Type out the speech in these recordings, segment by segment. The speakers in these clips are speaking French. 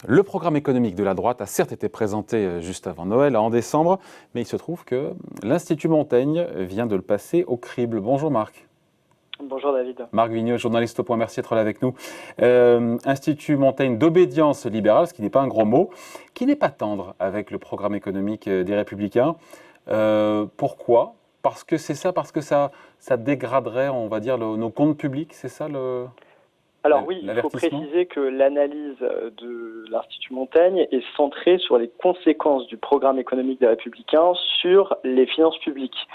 Le programme économique de la droite a certes été présenté juste avant Noël, en décembre, mais il se trouve que l'Institut Montaigne vient de le passer au crible. Bonjour Marc. Bonjour David. Marc Vigneault, journaliste au Point, merci d'être là avec nous. Institut Montaigne d'obédience libérale, ce qui n'est pas un gros mot, qui n'est pas tendre avec le programme économique des Républicains. Pourquoi ? Parce que ça dégraderait, on va dire, nos comptes publics, c'est ça Alors oui, il faut préciser que l'analyse de l'Institut Montaigne est centrée sur les conséquences du programme économique des Républicains sur les finances publiques.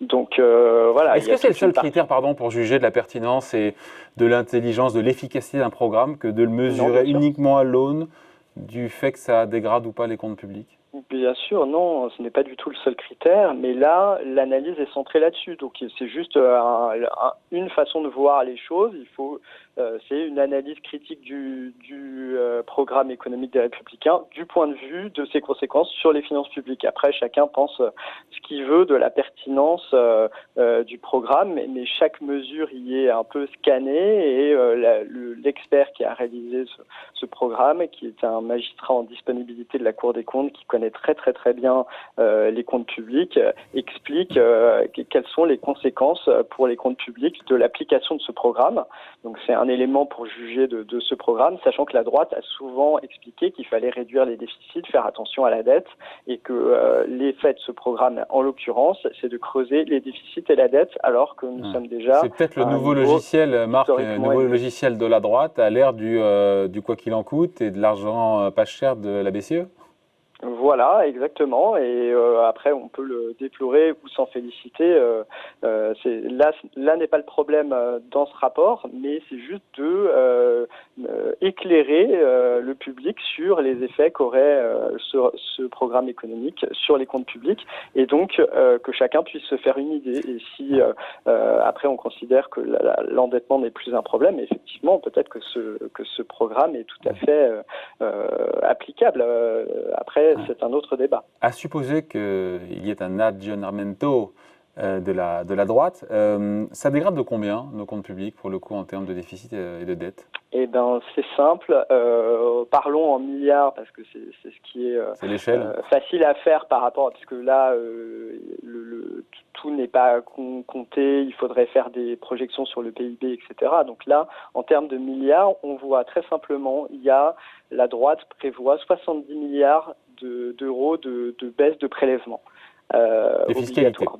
Donc voilà. Est-ce que c'est le seul critère, pour juger de la pertinence et de l'intelligence, de l'efficacité d'un programme, que de le mesurer uniquement à l'aune du fait que ça dégrade ou pas les comptes publics ? Bien sûr, non, ce n'est pas du tout le seul critère, mais là, l'analyse est centrée là-dessus. Donc, c'est juste une façon de voir les choses. C'est une analyse critique du programme économique des Républicains du point de vue de ses conséquences sur les finances publiques. Après, chacun pense ce qu'il veut de la pertinence du programme, mais chaque mesure y est un peu scannée et l'expert qui a réalisé ce programme, qui est un magistrat en disponibilité de la Cour des comptes, qui connaît très bien les comptes publics, explique quelles sont les conséquences pour les comptes publics de l'application de ce programme. Donc c'est un élément pour juger de ce programme, sachant que la droite a souvent expliqué qu'il fallait réduire les déficits, faire attention à la dette, et que l'effet de ce programme, en l'occurrence, c'est de creuser les déficits et la dette, alors que nous sommes déjà... C'est peut-être le nouveau logiciel, Marc, le nouveau logiciel de la droite à l'ère du quoi qu'il en coûte et de l'argent pas cher de la BCE. Voilà, exactement. Et après, on peut le déplorer ou s'en féliciter. Là n'est pas le problème dans ce rapport, mais c'est juste de éclairer le public sur les effets qu'aurait ce programme économique sur les comptes publics, et donc que chacun puisse se faire une idée. Et si après on considère que l'endettement n'est plus un problème, effectivement, peut-être que ce programme est tout à fait applicable. Après, c'est un autre débat. À supposer qu'il y ait un aggiornamento de la droite, ça dégrade de combien nos comptes publics, pour le coup, en termes de déficit et de dette ? Eh bien, c'est simple. Parlons en milliards, parce que c'est ce qui est facile à faire par rapport, parce que là, tout n'est pas compté, il faudrait faire des projections sur le PIB, etc. Donc là, en termes de milliards, on voit très simplement, la droite prévoit 70 milliards d'euros de baisse de prélèvements obligatoires,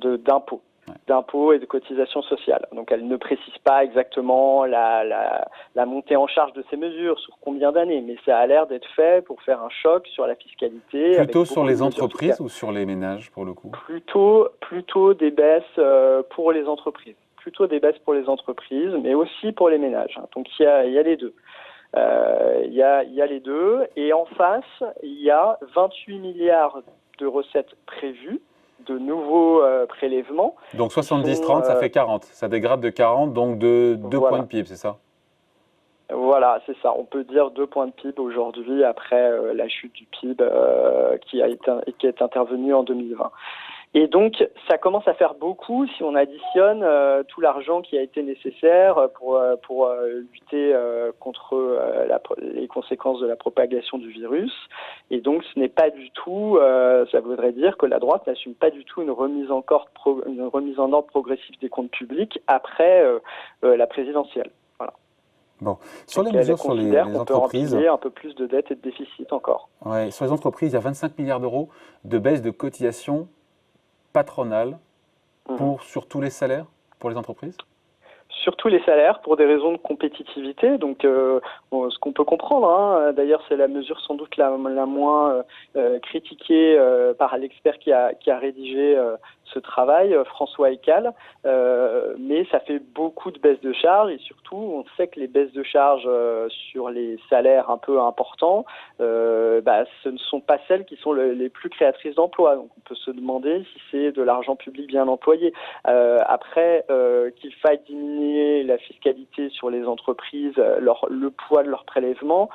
d'impôts et de cotisations sociales. Donc elle ne précise pas exactement la montée en charge de ces mesures, sur combien d'années, mais ça a l'air d'être fait pour faire un choc sur la fiscalité. Plutôt sur les entreprises ou sur les ménages, pour le coup ? Plutôt des baisses pour les entreprises. Plutôt des baisses pour les entreprises, mais aussi pour les ménages. Donc il y a les deux. Il y a les deux, et en face, il y a 28 milliards de recettes prévues, de nouveaux prélèvements. Donc 70-30, ça fait 40. Ça dégrade de 40, donc de 2 points de PIB, c'est ça ? Voilà, c'est ça. On peut dire 2 points de PIB aujourd'hui, après la chute du PIB qui est intervenue en 2020. Et donc, ça commence à faire beaucoup si on additionne tout l'argent qui a été nécessaire pour lutter contre les conséquences de la propagation du virus. Et donc, ce n'est pas du tout, ça voudrait dire que la droite n'assume pas du tout une remise en ordre progressive des comptes publics après la présidentielle. Voilà. Bon, sur les mesures sur les entreprises, peut un peu plus de dette et de déficit encore. Ouais, sur les entreprises, il y a 25 milliards d'euros de baisse de cotisations patronales sur tous les salaires pour les entreprises ? Sur tous les salaires, pour des raisons de compétitivité. Donc, ce qu'on peut comprendre, d'ailleurs, c'est la mesure sans doute la moins critiquée par l'expert qui a rédigé ce travail, François Eccal, mais ça fait beaucoup de baisses de charges, et surtout, on sait que les baisses de charges sur les salaires un peu importants, ce ne sont pas celles qui sont les plus créatrices d'emplois. Donc, on peut se demander si c'est de l'argent public bien employé. Après, qu'il faille diminuer la fiscalité sur les entreprises, le poids de leurs prélèvements,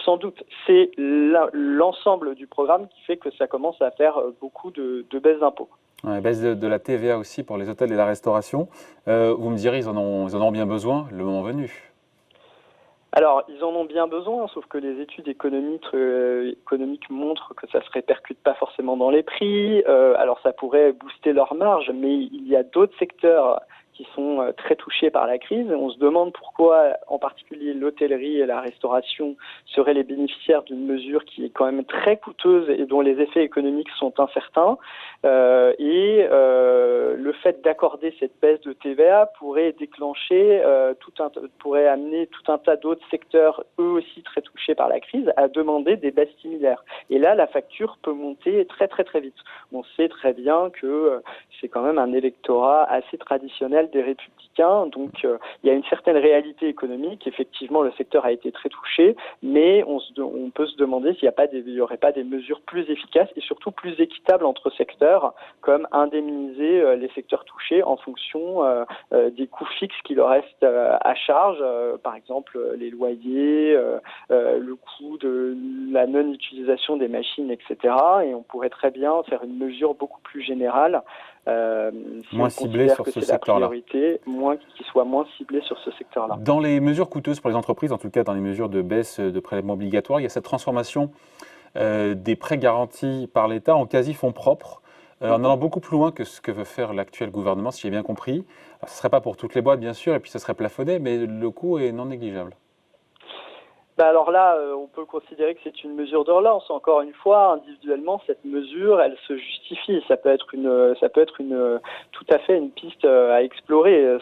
sans doute. C'est l'ensemble du programme qui fait que ça commence à faire beaucoup de baisses d'impôts. Ouais, baisse de la TVA aussi pour les hôtels et la restauration. Vous me direz, ils en ont bien besoin le moment venu. Alors, ils en ont bien besoin, sauf que les études économiques montrent que ça se répercute pas forcément dans les prix. Alors, ça pourrait booster leur marge, mais il y a d'autres secteurs qui sont très touchés par la crise. On se demande pourquoi, en particulier, l'hôtellerie et la restauration seraient les bénéficiaires d'une mesure qui est quand même très coûteuse et dont les effets économiques sont incertains. Le fait d'accorder cette baisse de TVA pourrait déclencher pourrait amener tout un tas d'autres secteurs, eux aussi très touchés par la crise, à demander des baisses similaires. Et là, la facture peut monter très très très vite. On sait très bien que c'est quand même un électorat assez traditionnel des Républicains, donc il y a une certaine réalité économique. Effectivement, le secteur a été très touché, mais on peut se demander s'il n'y aurait pas des mesures plus efficaces et surtout plus équitables entre secteurs, comme indemniser les secteurs touchés en fonction des coûts fixes qui leur restent à charge, par exemple les loyers, le coût de la non-utilisation des machines, etc. Et on pourrait très bien faire une mesure beaucoup plus générale, moins ciblée sur ce secteur-là. Qui soit moins ciblée sur ce secteur-là. Dans les mesures coûteuses pour les entreprises, en tout cas dans les mesures de baisse de prélèvements obligatoires, il y a cette transformation des prêts garantis par l'État en quasi-fonds propres, en allant beaucoup plus loin que ce que veut faire l'actuel gouvernement, si j'ai bien compris. Alors, ce ne serait pas pour toutes les boîtes, bien sûr, et puis ce serait plafonné, mais le coût est non négligeable. Alors là, on peut considérer que c'est une mesure de relance. Encore une fois, individuellement, cette mesure, elle se justifie. Ça peut être tout à fait une piste à explorer.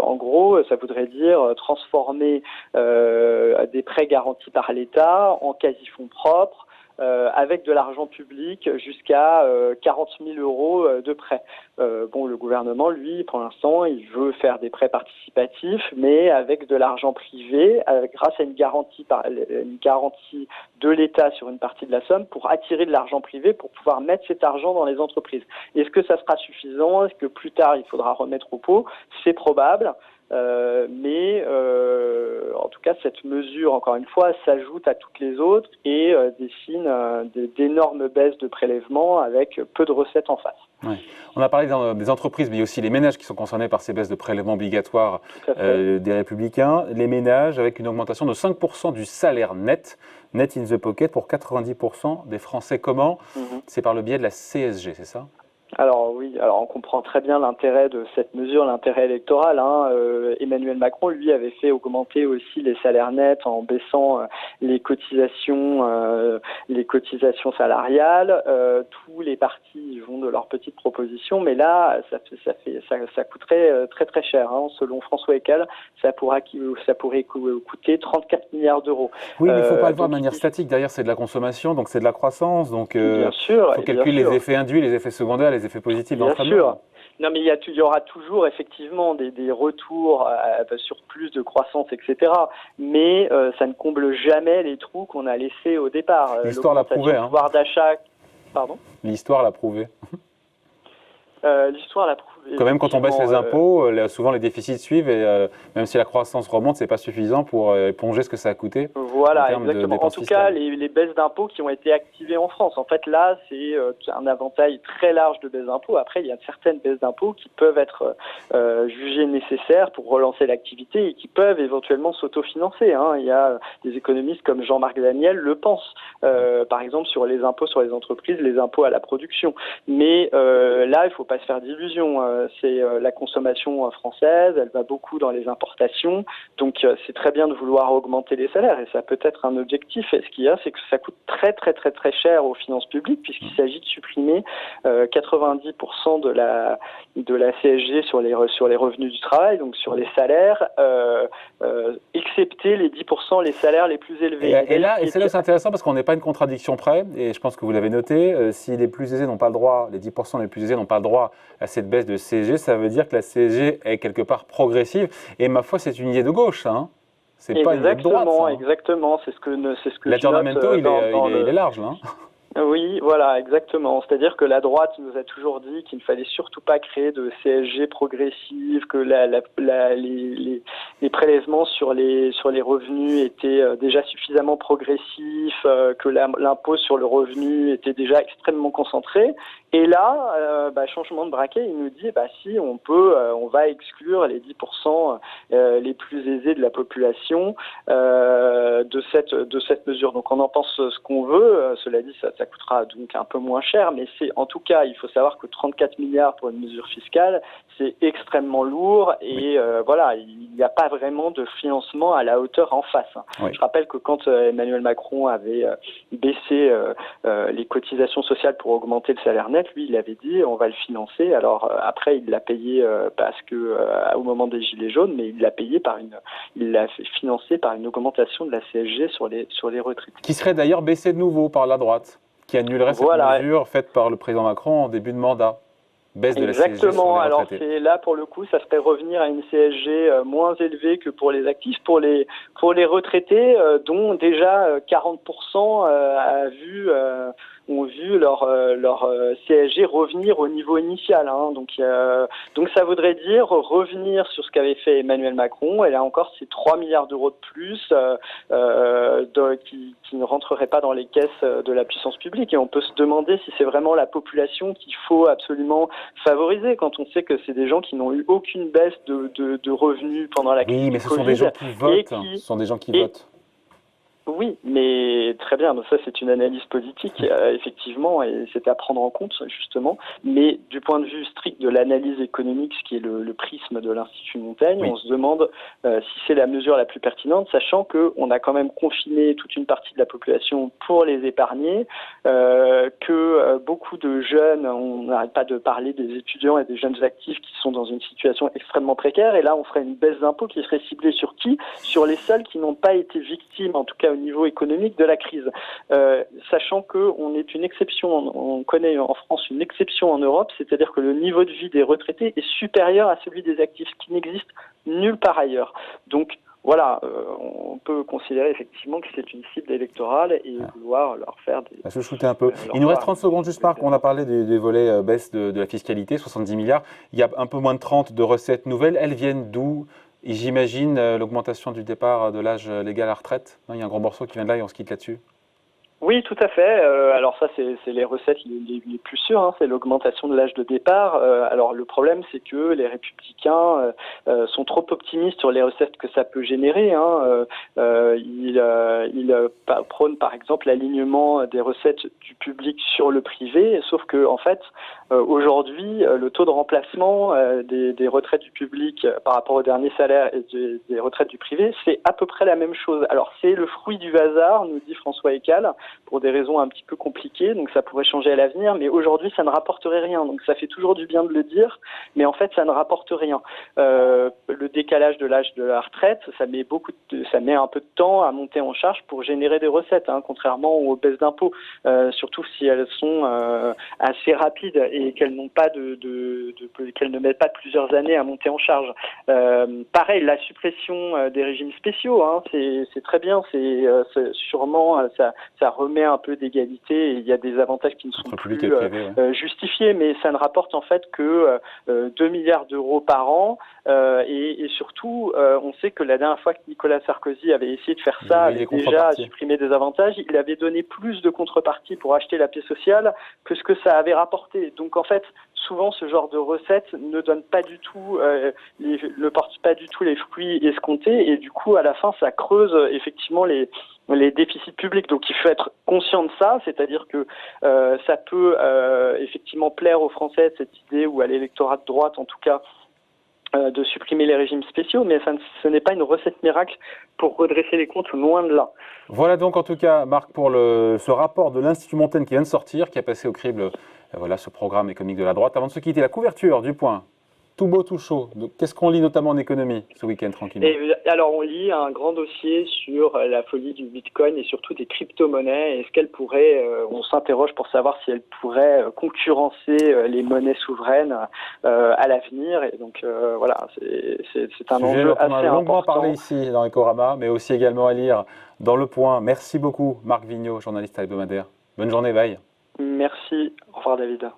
En gros, ça voudrait dire transformer des prêts garantis par l'État en quasi-fonds propres, avec de l'argent public jusqu'à 40 000 euros de prêts. Le gouvernement, lui, pour l'instant, il veut faire des prêts participatifs, mais avec de l'argent privé, grâce à une garantie de l'État sur une partie de la somme, pour attirer de l'argent privé, pour pouvoir mettre cet argent dans les entreprises. Est-ce que ça sera suffisant? Est-ce que plus tard, il faudra remettre au pot? C'est probable. Mais en tout cas, cette mesure, encore une fois, s'ajoute à toutes les autres et dessine d'énormes baisses de prélèvements avec peu de recettes en face. Ouais. On a parlé des entreprises, mais il y a aussi les ménages qui sont concernés par ces baisses de prélèvements obligatoires des Républicains. Les ménages avec une augmentation de 5% du salaire net in the pocket pour 90% des Français. Comment? C'est par le biais de la CSG, c'est ça? Alors oui, on comprend très bien l'intérêt de cette mesure, l'intérêt électoral. Emmanuel Macron, lui, avait fait augmenter aussi les salaires nets en baissant les cotisations salariales. Tous les partis vont de leurs petites propositions, mais là, ça coûterait très très cher. Selon François Eckel, ça pourrait coûter 34 milliards d'euros. Oui, mais il ne faut pas le voir de manière statique. Derrière, c'est de la consommation, donc c'est de la croissance. Donc, bien sûr, il faut calculer les effets induits, les effets secondaires, les effets positifs dans le Bien sûr. Non, mais il y aura toujours effectivement des retours sur plus de croissance, etc. Mais ça ne comble jamais les trous qu'on a laissés au départ. L'histoire l'a prouvé. Pouvoir d'achat. Pardon ? L'histoire l'a prouvé. L'histoire l'a prouvé. Quand même, quand on baisse les impôts, souvent les déficits suivent et même si la croissance remonte, c'est pas suffisant pour éponger ce que ça a coûté. Voilà, exactement. En tout cas, les baisses d'impôts qui ont été activées en France. En fait, là, c'est un éventail très large de baisses d'impôts. Après, il y a certaines baisses d'impôts qui peuvent être jugées nécessaires pour relancer l'activité et qui peuvent éventuellement s'autofinancer. Il y a des économistes comme Jean-Marc Daniel le pensent. Par exemple, sur les impôts sur les entreprises, les impôts à la production. Mais là, il faut pas se faire d'illusions. C'est la consommation française, elle va beaucoup dans les importations, donc c'est très bien de vouloir augmenter les salaires et ça peut être un objectif. Et ce qu'il y a, c'est que ça coûte très très très très cher aux finances publiques puisqu'il s'agit de supprimer 90% de la CSG sur les revenus du travail, donc sur les salaires, excepté les 10% les salaires les plus élevés. Et c'est là c'est intéressant parce qu'on n'est pas une contradiction près, et je pense que vous l'avez noté, si les plus aisés n'ont pas le droit, les 10% les plus aisés n'ont pas le droit à cette baisse de CSG, ça veut dire que la CSG est quelque part progressive. Et ma foi, c'est une idée de gauche, ça. C'est pas une idée de droite. Exactement. C'est ce que l'aggiornamento, il est large, là. Oui, voilà, exactement. C'est-à-dire que la droite nous a toujours dit qu'il ne fallait surtout pas créer de CSG progressive, que les prélèvements sur les revenus étaient déjà suffisamment progressifs, que l'impôt sur le revenu était déjà extrêmement concentré. Et là, changement de braquet, il nous dit, si on va exclure les 10% les plus aisés de la population de cette mesure. Donc on en pense ce qu'on veut. Cela dit, ça coûtera donc un peu moins cher, mais c'est en tout cas, il faut savoir que 34 milliards pour une mesure fiscale, c'est extrêmement lourd et il n'y a pas vraiment de financement à la hauteur en face. Oui. Je rappelle que quand Emmanuel Macron avait baissé les cotisations sociales pour augmenter le salaire net, lui, il avait dit on va le financer. Alors après, il l'a payé parce que au moment des Gilets jaunes, mais il l'a financé par une augmentation de la CSG sur les retraités. Qui serait d'ailleurs baissé de nouveau par la droite, qui annulerait cette mesure faite par le président Macron en début de mandat. Baisse de la CSG sur les retraités. Alors c'est là pour le coup, ça serait revenir à une CSG moins élevée que pour les actifs, pour les retraités dont déjà 40% ont vu leur CSG revenir au niveau initial. Donc ça voudrait dire revenir sur ce qu'avait fait Emmanuel Macron. Et là encore, c'est 3 milliards d'euros de plus qui ne rentreraient pas dans les caisses de la puissance publique. Et on peut se demander si c'est vraiment la population qu'il faut absolument favoriser quand on sait que c'est des gens qui n'ont eu aucune baisse de revenus pendant la crise. Oui, mais ce sont des gens qui votent. Ce sont des gens qui votent. Oui, mais très bien, ça c'est une analyse politique, effectivement, et c'est à prendre en compte, justement. Mais du point de vue strict de l'analyse économique, ce qui est le prisme de l'Institut Montaigne, on se demande si c'est la mesure la plus pertinente, sachant qu'on a quand même confiné toute une partie de la population pour les épargner, que beaucoup de jeunes, on n'arrête pas de parler des étudiants et des jeunes actifs qui sont dans une situation extrêmement précaire, et là on ferait une baisse d'impôts qui serait ciblée sur qui ? Sur les seuls qui n'ont pas été victimes, en tout cas au niveau économique, de la crise. Sachant qu'on est une exception, on connaît en France une exception en Europe, c'est-à-dire que le niveau de vie des retraités est supérieur à celui des actifs, qui n'existe nulle part ailleurs. Donc voilà, on peut considérer effectivement que c'est une cible électorale et vouloir leur faire des... Se shooter un peu. Il nous reste 30 secondes juste, Marc. On a parlé des volets baisse de la fiscalité, 70 milliards. Il y a un peu moins de 30 de recettes nouvelles. Elles viennent d'où ? Et j'imagine l'augmentation du départ de l'âge légal à la retraite. Il y a un gros morceau qui vient de là et on se quitte là-dessus. Oui, tout à fait. Alors ça, c'est les recettes les plus sûres, c'est l'augmentation de l'âge de départ. Alors le problème, c'est que les Républicains sont trop optimistes sur les recettes que ça peut générer. Ils prônent par exemple l'alignement des recettes du public sur le privé, sauf que en fait, aujourd'hui, le taux de remplacement des retraites du public par rapport au dernier salaire et des retraites du privé, c'est à peu près la même chose. Alors c'est le fruit du hasard, nous dit François Eccal, pour des raisons un petit peu compliquées, donc ça pourrait changer à l'avenir, mais aujourd'hui ça ne rapporterait rien, donc ça fait toujours du bien de le dire, mais en fait ça ne rapporte rien. Le décalage de l'âge de la retraite, ça met un peu de temps à monter en charge pour générer des recettes, contrairement aux baisses d'impôts, surtout si elles sont assez rapides et qu'elles n'ont pas qu'elles ne mettent pas plusieurs années à monter en charge. Pareil, la suppression des régimes spéciaux, c'est très bien, c'est sûrement ça remet un peu d'égalité et il y a des avantages qui ne sont plus justifiés, mais ça ne rapporte en fait que 2 milliards d'euros par an et surtout on sait que la dernière fois que Nicolas Sarkozy avait essayé de faire ça, avait déjà supprimé des avantages, il avait donné plus de contreparties pour acheter la paix sociale que ce que ça avait rapporté. Donc en fait, souvent ce genre de recettes ne donne pas du tout, ne porte pas du tout les fruits escomptés et du coup à la fin ça creuse effectivement les déficits publics. Donc il faut être conscient de ça, c'est-à-dire que ça peut effectivement plaire aux Français cette idée, ou à l'électorat de droite en tout cas, de supprimer les régimes spéciaux, mais ce n'est pas une recette miracle pour redresser les comptes, loin de là. Voilà donc en tout cas, Marc, pour ce rapport de l'Institut Montaigne qui vient de sortir, qui a passé au crible ce programme économique de la droite. Avant de se quitter, la couverture du Point. Tout beau, tout chaud. Qu'est-ce qu'on lit notamment en économie ce week-end, tranquillement ? Alors, on lit un grand dossier sur la folie du Bitcoin et surtout des crypto-monnaies. Est-ce qu'elles pourraient, on s'interroge pour savoir si elles pourraient concurrencer les monnaies souveraines à l'avenir. Et donc, voilà, c'est un enjeu assez important. On a longuement parlé ici dans Ecorama, mais aussi également à lire dans Le Point. Merci beaucoup, Marc Vigneault, journaliste hebdomadaire. Bonne journée, bye. Merci. Au revoir, David.